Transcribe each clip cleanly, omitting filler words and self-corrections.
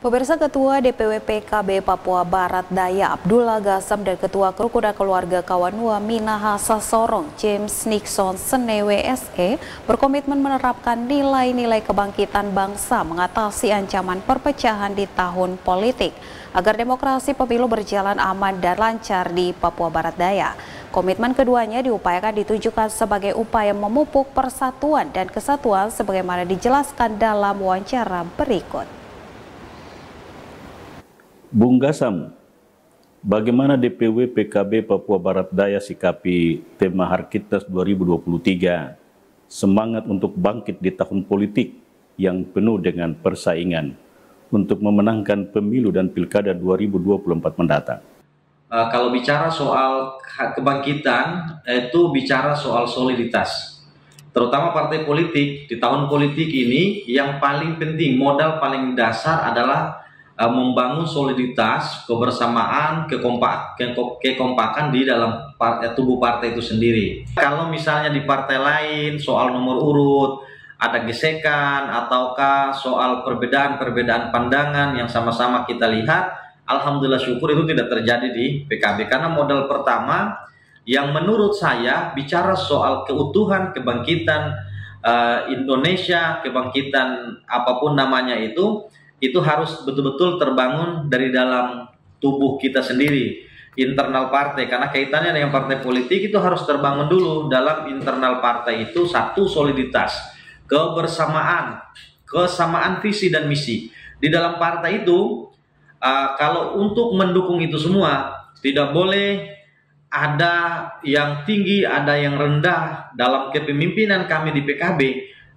Pemirsa, Ketua DPW PKB Papua Barat Daya Abdullah Gassam dan Ketua Kerukunan Keluarga Kawanua Minahasa Sorong James Nixon Senewe SE berkomitmen menerapkan nilai-nilai kebangkitan bangsa mengatasi ancaman perpecahan di tahun politik agar demokrasi pemilu berjalan aman dan lancar di Papua Barat Daya. Komitmen keduanya diupayakan ditujukan sebagai upaya memupuk persatuan dan kesatuan sebagaimana dijelaskan dalam wawancara berikut. Bung Gassam, bagaimana DPW PKB Papua Barat Daya sikapi tema Harkitnas 2023, semangat untuk bangkit di tahun politik yang penuh dengan persaingan untuk memenangkan pemilu dan pilkada 2024 mendatang? Kalau bicara soal kebangkitan, itu bicara soal soliditas. Terutama partai politik, di tahun politik ini yang paling penting, modal paling dasar adalah membangun soliditas, kebersamaan, kekompakan di dalam tubuh partai itu sendiri. Kalau misalnya di partai lain soal nomor urut, ada gesekan, ataukah soal perbedaan pandangan yang sama-sama kita lihat, alhamdulillah syukur itu tidak terjadi di PKB. Karena modal pertama yang menurut saya bicara soal keutuhan, kebangkitan Indonesia, kebangkitan apapun namanya itu harus betul-betul terbangun dari dalam tubuh kita sendiri, internal partai, karena kaitannya dengan partai politik itu harus terbangun dulu dalam internal partai itu. Satu, soliditas, kesamaan visi dan misi di dalam partai itu. Kalau untuk mendukung itu semua, tidak boleh ada yang tinggi, ada yang rendah. Dalam kepemimpinan kami di PKB,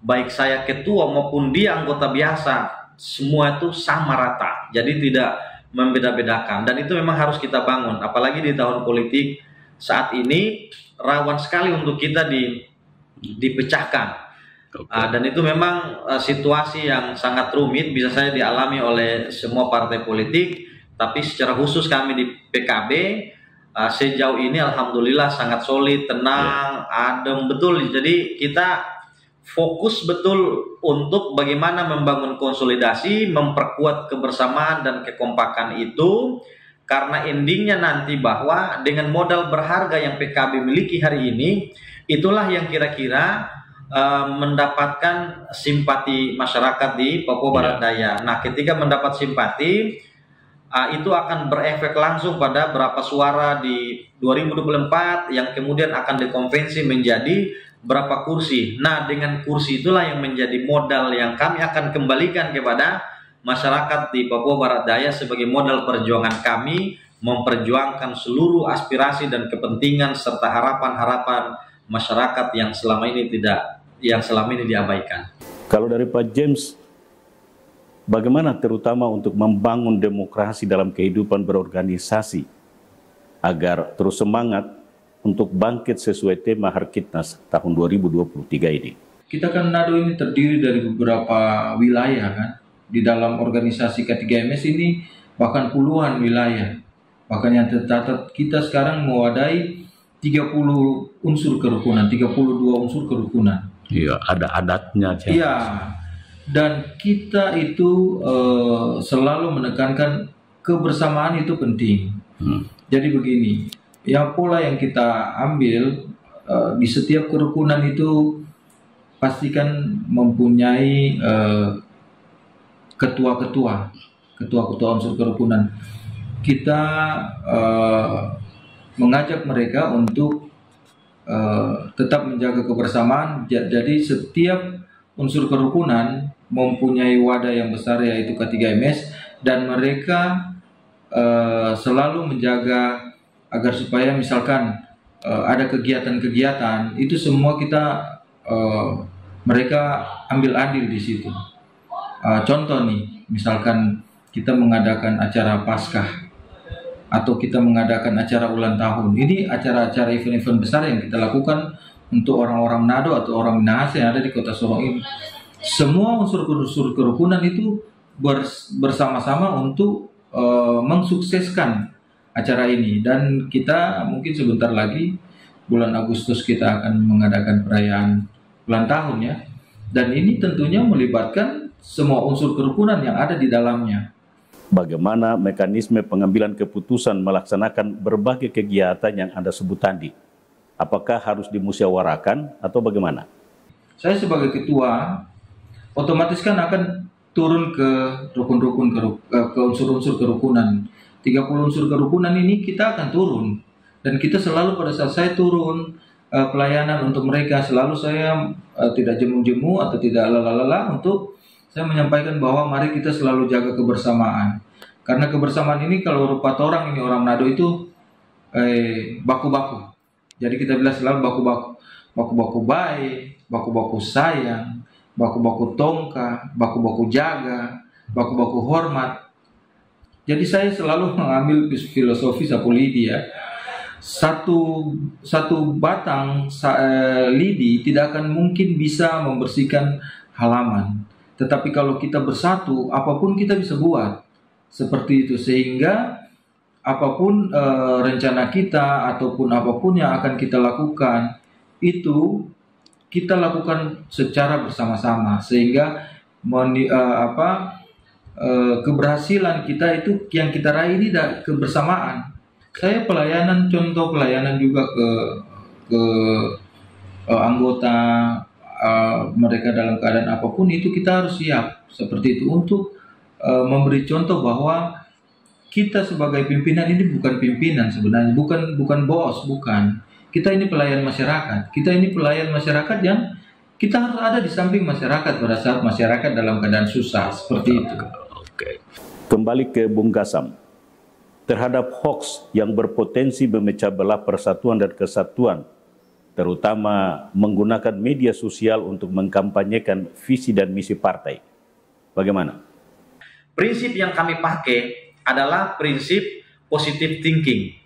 baik saya ketua maupun dia anggota biasa, semua itu sama rata, jadi tidak membeda-bedakan, dan itu memang harus kita bangun, apalagi di tahun politik saat ini rawan sekali untuk kita dipecahkan. Dan itu memang situasi yang sangat rumit, bisa saja dialami oleh semua partai politik, tapi secara khusus kami di PKB sejauh ini alhamdulillah sangat solid, tenang, adem betul. Jadi kita fokus betul untuk bagaimana membangun konsolidasi, memperkuat kebersamaan dan kekompakan itu, karena endingnya nanti bahwa dengan modal berharga yang PKB miliki hari ini, itulah yang kira-kira mendapatkan simpati masyarakat di Papua Barat Daya. Nah, ketika mendapat simpati, itu akan berefek langsung pada berapa suara di 2024 yang kemudian akan dikonvensi menjadi berapa kursi. Nah, dengan kursi itulah yang menjadi modal yang kami akan kembalikan kepada masyarakat di Papua Barat Daya sebagai modal perjuangan kami memperjuangkan seluruh aspirasi dan kepentingan serta harapan-harapan masyarakat yang selama ini diabaikan. Kalau dari Pak James, bagaimana terutama untuk membangun demokrasi dalam kehidupan berorganisasi agar terus semangat untuk bangkit sesuai tema Harkitnas tahun 2023 ini? Kita kan NADO ini terdiri dari beberapa wilayah kan. Di dalam organisasi K3MS ini bahkan puluhan wilayah. Bahkan yang tercatat kita sekarang mewadahi 30 unsur kerukunan, 32 unsur kerukunan. Iya, ada adatnya. Iya. Dan kita itu selalu menekankan kebersamaan itu penting. Jadi begini, yang pola yang kita ambil di setiap kerukunan itu pastikan mempunyai ketua-ketua unsur kerukunan. Kita mengajak mereka untuk tetap menjaga kebersamaan. Jadi setiap unsur kerukunan mempunyai wadah yang besar yaitu K3MS, dan mereka selalu menjaga agar supaya misalkan ada kegiatan-kegiatan itu semua mereka ambil andil di situ. Contoh nih, misalkan kita mengadakan acara Paskah atau kita mengadakan acara ulang tahun. Ini acara-acara event-event besar yang kita lakukan untuk orang-orang NADO atau orang Minahasa yang ada di Kota Sorong ini. Semua unsur-unsur kerukunan itu bersama-sama untuk mensukseskan acara ini, dan kita mungkin sebentar lagi bulan Agustus kita akan mengadakan perayaan ulang tahun ya, dan ini tentunya melibatkan semua unsur kerukunan yang ada di dalamnya. bagaimana mekanisme pengambilan keputusan melaksanakan berbagai kegiatan yang Anda sebut tadi? Apakah harus dimusyawarahkan atau bagaimana? Saya sebagai ketua, otomatis kan akan turun ke rukun-rukun, ke unsur-unsur kerukunan. 30 unsur kerukunan ini kita akan turun. Dan kita selalu pada saat saya turun pelayanan untuk mereka, selalu saya tidak jemu-jemu atau tidak lelah-lelah untuk saya menyampaikan bahwa mari kita selalu jaga kebersamaan. Karena kebersamaan ini kalau rupa orang ini orang Manado itu baku-baku. Jadi kita bilang selalu baku-baku. Baku-baku baik, baku-baku sayang, baku-baku tongka, baku-baku jaga, baku-baku hormat. Jadi saya selalu mengambil filosofi sapu lidi ya. Satu batang lidi tidak akan mungkin bisa membersihkan halaman. Tetapi kalau kita bersatu, apapun kita bisa buat. Seperti itu, sehingga apapun rencana kita ataupun apapun yang akan kita lakukan, itu kita lakukan secara bersama-sama. Sehingga keberhasilan kita itu yang kita raih ini kebersamaan. Saya contoh pelayanan juga ke anggota mereka dalam keadaan apapun itu kita harus siap seperti itu untuk memberi contoh bahwa kita sebagai pimpinan ini bukan pimpinan sebenarnya, bukan bos, bukan. Kita ini pelayan masyarakat. Kita ini pelayan masyarakat yang kita harus ada di samping masyarakat pada saat masyarakat dalam keadaan susah seperti itu. Kembali ke Bung Gasam, terhadap hoax yang berpotensi memecah belah persatuan dan kesatuan, terutama menggunakan media sosial untuk mengkampanyekan visi dan misi partai. Bagaimana? Prinsip yang kami pakai adalah prinsip positive thinking.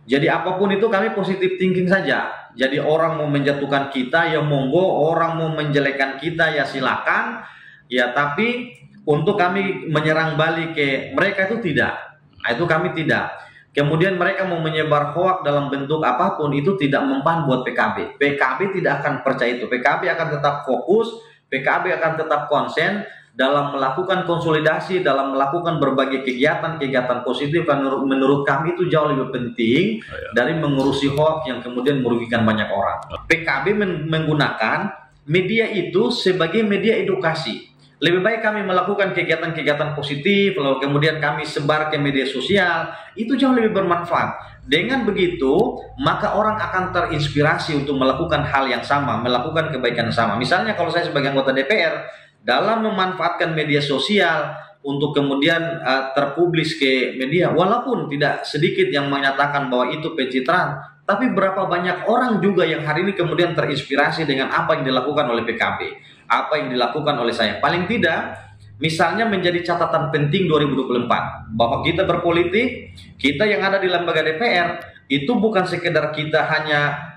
Jadi apapun itu kami positive thinking saja. Jadi orang mau menjatuhkan kita ya monggo, orang mau menjelekkan kita ya silakan. Ya tapi untuk kami menyerang balik ke mereka itu tidak. Nah, itu kami tidak. Kemudian mereka mau menyebar hoak dalam bentuk apapun itu tidak mempan buat PKB. PKB tidak akan percaya itu. PKB akan tetap fokus, PKB akan tetap konsen dalam melakukan konsolidasi, dalam melakukan berbagai kegiatan-kegiatan positif. Menurut kami itu jauh lebih penting dari mengurusi hoak yang kemudian merugikan banyak orang. PKB menggunakan media itu sebagai media edukasi. Lebih baik kami melakukan kegiatan-kegiatan positif, lalu kemudian kami sebar ke media sosial, itu jauh lebih bermanfaat. Dengan begitu, maka orang akan terinspirasi untuk melakukan hal yang sama, melakukan kebaikan yang sama. Misalnya kalau saya sebagai anggota DPR, dalam memanfaatkan media sosial untuk kemudian terpublis ke media, walaupun tidak sedikit yang menyatakan bahwa itu pencitraan, tapi berapa banyak orang juga yang hari ini kemudian terinspirasi dengan apa yang dilakukan oleh PKB, apa yang dilakukan oleh saya. Paling tidak, misalnya menjadi catatan penting 2024, bahwa kita berpolitik, kita yang ada di lembaga DPR, itu bukan sekedar kita hanya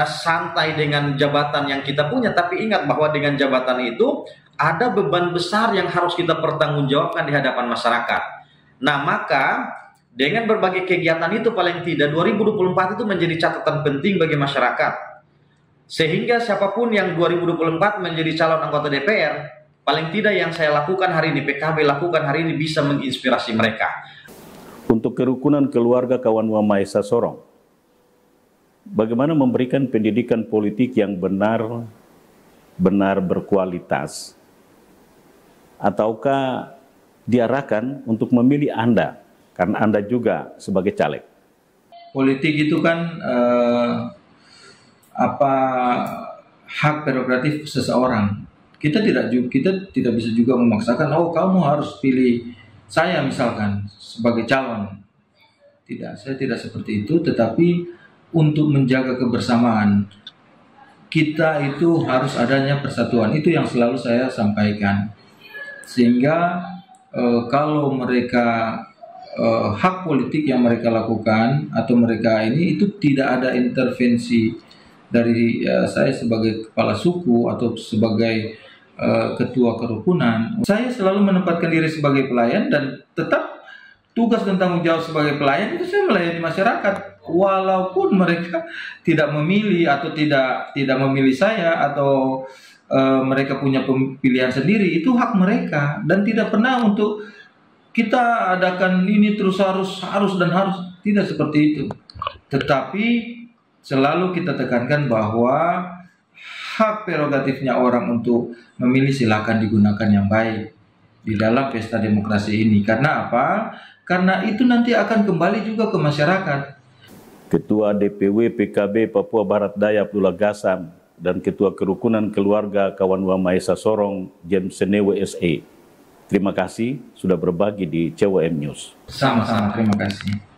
santai dengan jabatan yang kita punya, tapi ingat bahwa dengan jabatan itu ada beban besar yang harus kita pertanggungjawabkan di hadapan masyarakat. Nah, maka dengan berbagai kegiatan itu paling tidak 2024 itu menjadi catatan penting bagi masyarakat. Sehingga siapapun yang 2024 menjadi calon anggota DPR, paling tidak yang saya lakukan hari ini, PKB lakukan hari ini bisa menginspirasi mereka. Untuk kerukunan keluarga Kawanua Maesa Sorong, bagaimana memberikan pendidikan politik yang benar berkualitas, ataukah diarahkan untuk memilih Anda karena Anda juga sebagai caleg? Politik itu kan hak prerogatif seseorang. Kita tidak bisa juga memaksakan, oh kamu harus pilih saya misalkan sebagai calon. Tidak, saya tidak seperti itu, tetapi untuk menjaga kebersamaan kita itu harus adanya persatuan. Itu yang selalu saya sampaikan. Sehingga kalau mereka hak politik yang mereka lakukan atau mereka ini itu tidak ada intervensi dari saya sebagai kepala suku atau sebagai ketua kerukunan. Saya selalu menempatkan diri sebagai pelayan dan tetap tugas dan tanggung jawab sebagai pelayan itu saya melayani masyarakat. Walaupun mereka tidak memilih atau tidak memilih saya atau mereka punya pilihan sendiri, itu hak mereka dan tidak pernah untuk kita adakan ini terus harus dan harus, tidak seperti itu. Tetapi selalu kita tekankan bahwa hak prerogatifnya orang untuk memilih silakan digunakan yang baik di dalam pesta demokrasi ini. Karena apa? Karena itu nanti akan kembali juga ke masyarakat. Ketua DPW PKB Papua Barat Daya Abdullah Gassam dan Ketua Kerukunan Keluarga Kawanua Maesa Sorong James Senewe SE. Terima kasih sudah berbagi di CWM News. Sama-sama, terima kasih.